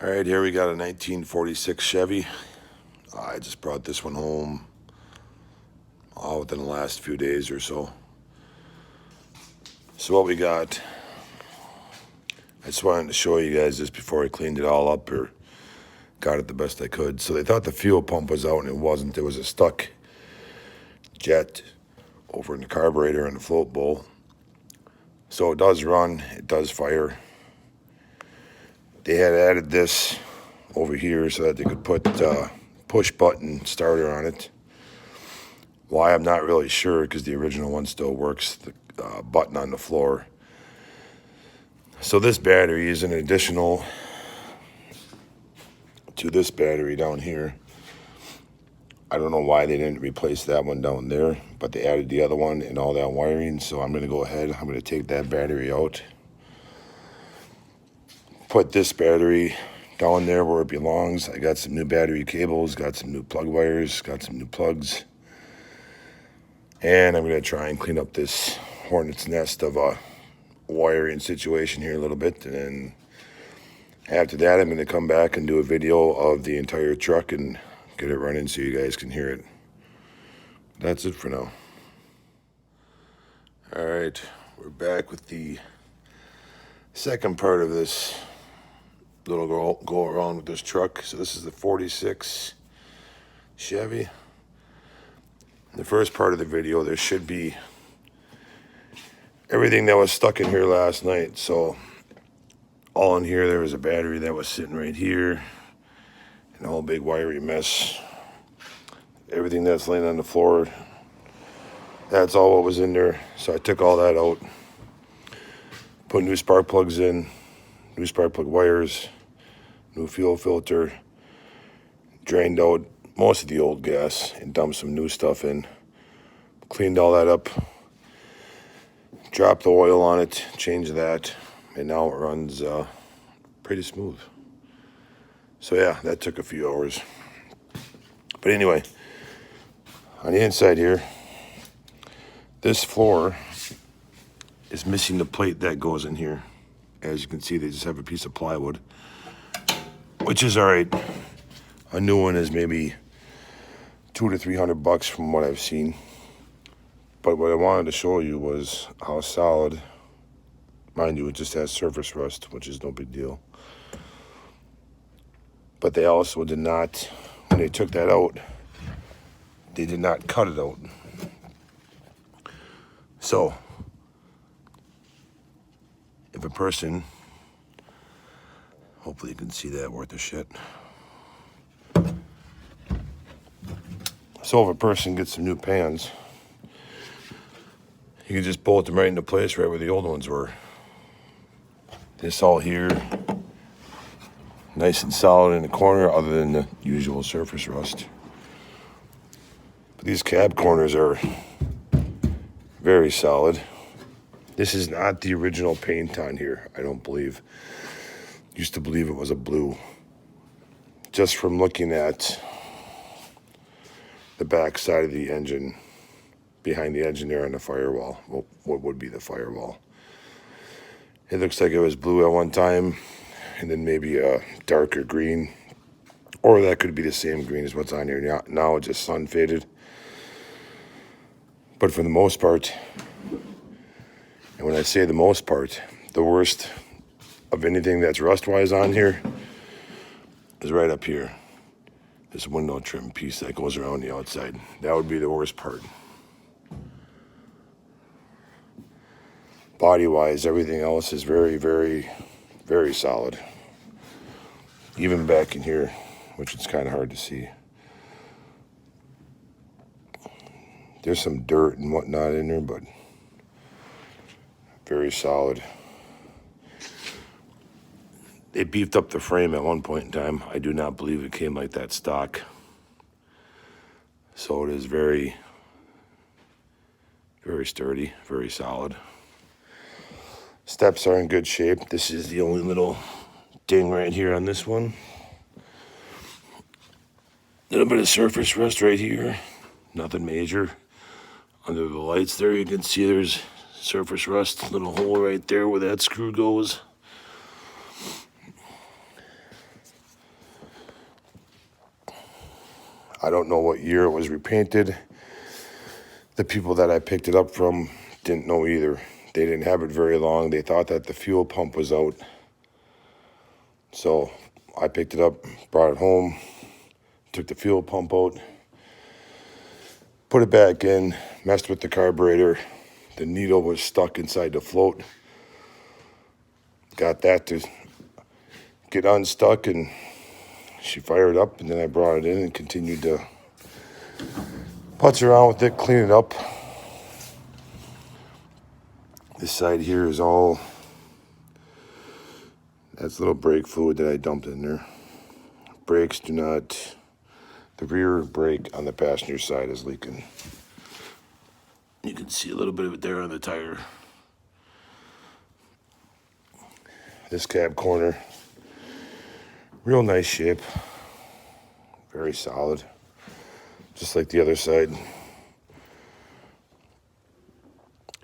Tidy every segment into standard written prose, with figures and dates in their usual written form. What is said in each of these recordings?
All right, here we got a 1946 Chevy. I just brought this one home within the last few days or so. So what we got, I just wanted to show you guys this before I cleaned it all up or got it the best I could. So they thought the fuel pump was out and it wasn't. It was a stuck jet over in the carburetor and the float bowl. So it does run, it does fire. They had added this over here so that they could put push button starter on it. Why, I'm not really sure, because the original one still works, the button on the floor. So this battery is an additional to this battery down here. I don't know why they didn't replace that one down there, but they added the other one and all that wiring. So I'm going to go ahead, I'm going to take that battery out, put this battery down there where it belongs. I got some new battery cables, got some new plug wires, got some new plugs. And I'm going to try and clean up this hornet's nest of a wiring situation here a little bit. And then after that, I'm going to come back and do a video of the entire truck and get it running so you guys can hear it. That's it for now. All right, we're back with the second part of this little go around with this truck. So this is the 46 Chevy. In the first part of the video, there should be everything that was stuck in here last night. So all in here, there was a battery that was sitting right here, and a whole big wiry mess. Everything that's laying on the floor, that's all what was in there. So I took all that out, put new spark plugs in, new spark plug wires, new fuel filter, drained out most of the old gas and dumped some new stuff in, cleaned all that up, dropped the oil on it, changed that, and now it runs pretty smooth. So yeah, that took a few hours. But anyway, on the inside here, this floor is missing the plate that goes in here. As you can see, they just have a piece of plywood, which is all right. A new one is maybe $200 to $300 from what I've seen. But what I wanted to show you was how solid, mind you, it just has surface rust, which is no big deal. But they also did not, when they took that out, they did not cut it out. So, if a person, hopefully you can see that worth of shit. So if a person gets some new pans, you can just bolt them right into place right where the old ones were. This all here, nice and solid in the corner, other than the usual surface rust. But these cab corners are very solid. This is not the original paint on here, I don't believe. Used to believe it was a blue. Just from looking at the back side of the engine, behind the engine there on the firewall, what would be the firewall. It looks like it was blue at one time, and then maybe a darker green, or that could be the same green as what's on here. Now it's just sun faded. But for the most part, and when I say the most part, the worst of anything that's rust-wise on here is right up here. This window trim piece that goes around the outside. That would be the worst part. Body-wise, everything else is very, very, very solid. Even back in here, which is kind of hard to see. There's some dirt and whatnot in there, but very solid. They beefed up the frame at one point in time. I do not believe it came like that stock. So it is very, very sturdy, very solid. Steps are in good shape. This is the only little ding right here on this one. A little bit of surface rust right here. Nothing major. Under the lights there, you can see there's surface rust. Little hole right there where that screw goes. I don't know what year it was repainted. The people that I picked it up from didn't know either. They didn't have it very long. They thought that the fuel pump was out. So I picked it up, brought it home, took the fuel pump out, put it back in, messed with the carburetor. The needle was stuck inside the float. Got that to get unstuck, and she fired up, and then I brought it in and continued to putz around with it, clean it up. This side here is all, that's little brake fluid that I dumped in there. Brakes do not, the rear brake on the passenger side is leaking. You can see a little bit of it there on the tire. This cab corner, real nice shape, very solid, just like the other side.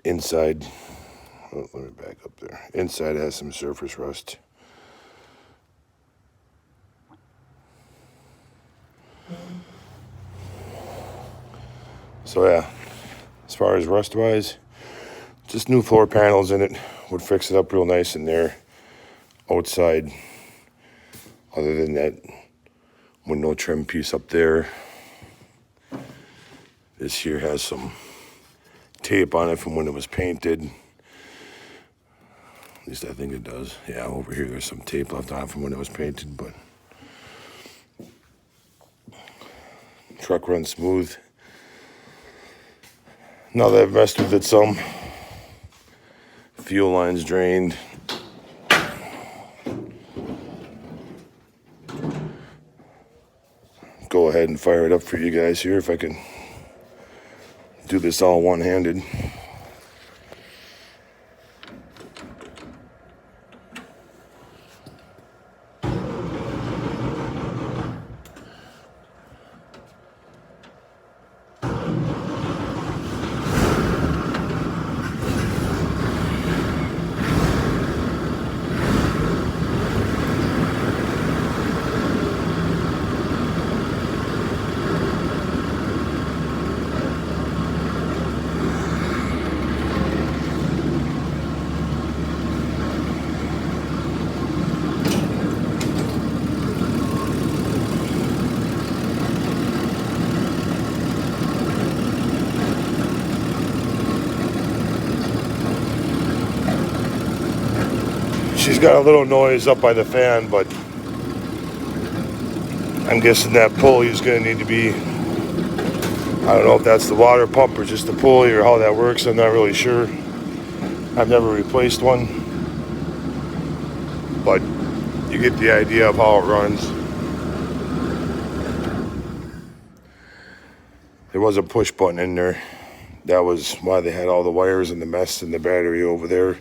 Inside, oh, let me back up there. Inside has some surface rust. So yeah, as far as rust wise, just new floor panels in it would fix it up real nice in there. Outside, other than that window trim piece up there, this here has some tape on it from when it was painted. At least I think it does. Yeah, over here there's some tape left on it from when it was painted, but truck runs smooth. Now that I've messed with it some, fuel lines drained. Go ahead and fire it up for you guys here if I can do this all one-handed. She's got a little noise up by the fan, but I'm guessing that pulley is going to need to be, I don't know if that's the water pump or just the pulley or how that works. I'm not really sure. I've never replaced one, but you get the idea of how it runs. There was a push button in there. That was why they had all the wires and the mess and the battery over there.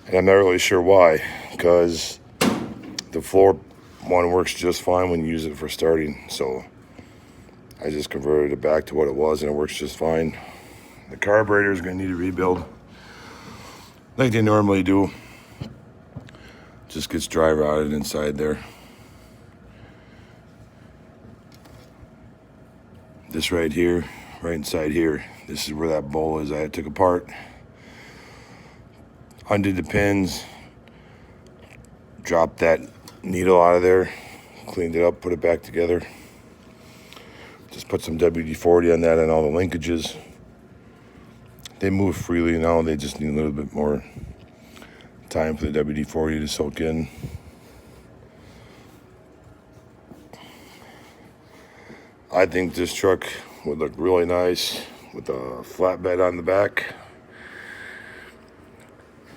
And I'm not really sure why, because the floor one works just fine when you use it for starting. So I just converted it back to what it was and it works just fine. The carburetor is going to need a rebuild like they normally do. Just gets dry rotted inside there. This right here, right inside here, this is where that bowl is I took apart. Undid the pins, dropped that needle out of there, cleaned it up, put it back together. Just put some WD-40 on that and all the linkages. They move freely now, they just need a little bit more time for the WD-40 to soak in. I think this truck would look really nice with a flatbed on the back.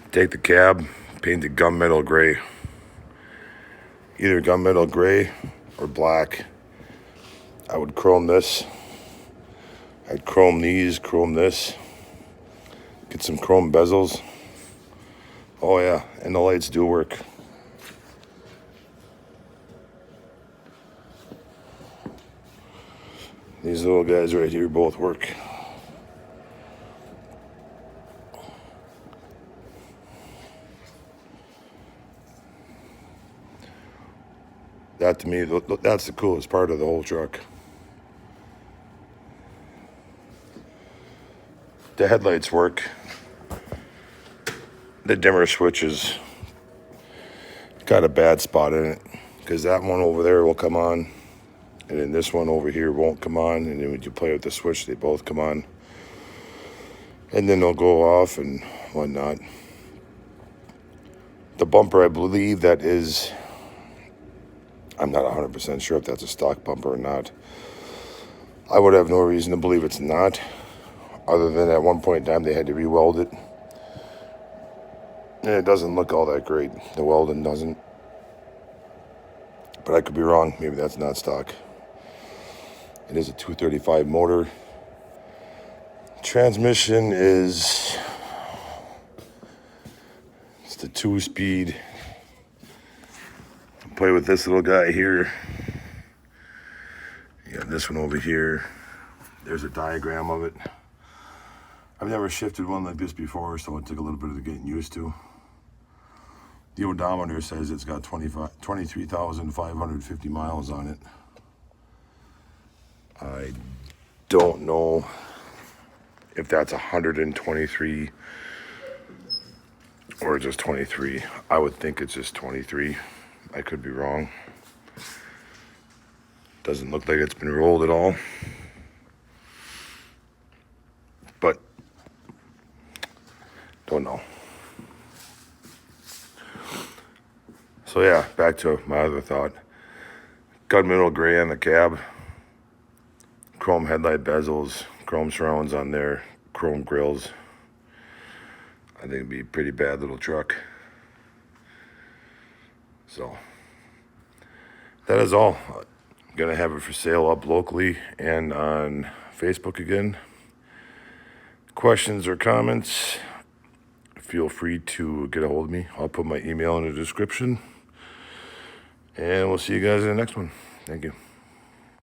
Take the cab, paint it gunmetal gray. Either gunmetal gray or black. I would chrome this. I'd chrome these, chrome this. Get some chrome bezels. Oh yeah, and the lights do work. These little guys right here both work. That to me, that's the coolest part of the whole truck. The headlights work. The dimmer switch has got a bad spot in it because that one over there will come on, and then this one over here won't come on, and then when you play with the switch, they both come on, and then they'll go off and whatnot. The bumper, I believe that is, I'm not 100% sure if that's a stock bumper or not. I would have no reason to believe it's not, other than at one point in time they had to re-weld it. And it doesn't look all that great. The welding doesn't. But I could be wrong. Maybe that's not stock. It is a 235 motor. Transmission is, it's the 2-speed. Play with this little guy here. You got this one over here. There's a diagram of it. I've never shifted one like this before, so it took a little bit of getting used to. The odometer says it's got 23,550 miles on it. I don't know if that's 123 or just 23. I would think it's just 23. I could be wrong. Doesn't look like it's been rolled at all. But don't know. So yeah, back to my other thought. Gunmetal gray on the cab. Chrome headlight bezels. Chrome surrounds on there. Chrome grills. I think it'd be a pretty bad little truck. So that is all. I'm gonna have it for sale up locally and on Facebook again. Questions or comments, feel free to get a hold of me. I'll put my email in the description. And we'll see you guys in the next one. Thank you.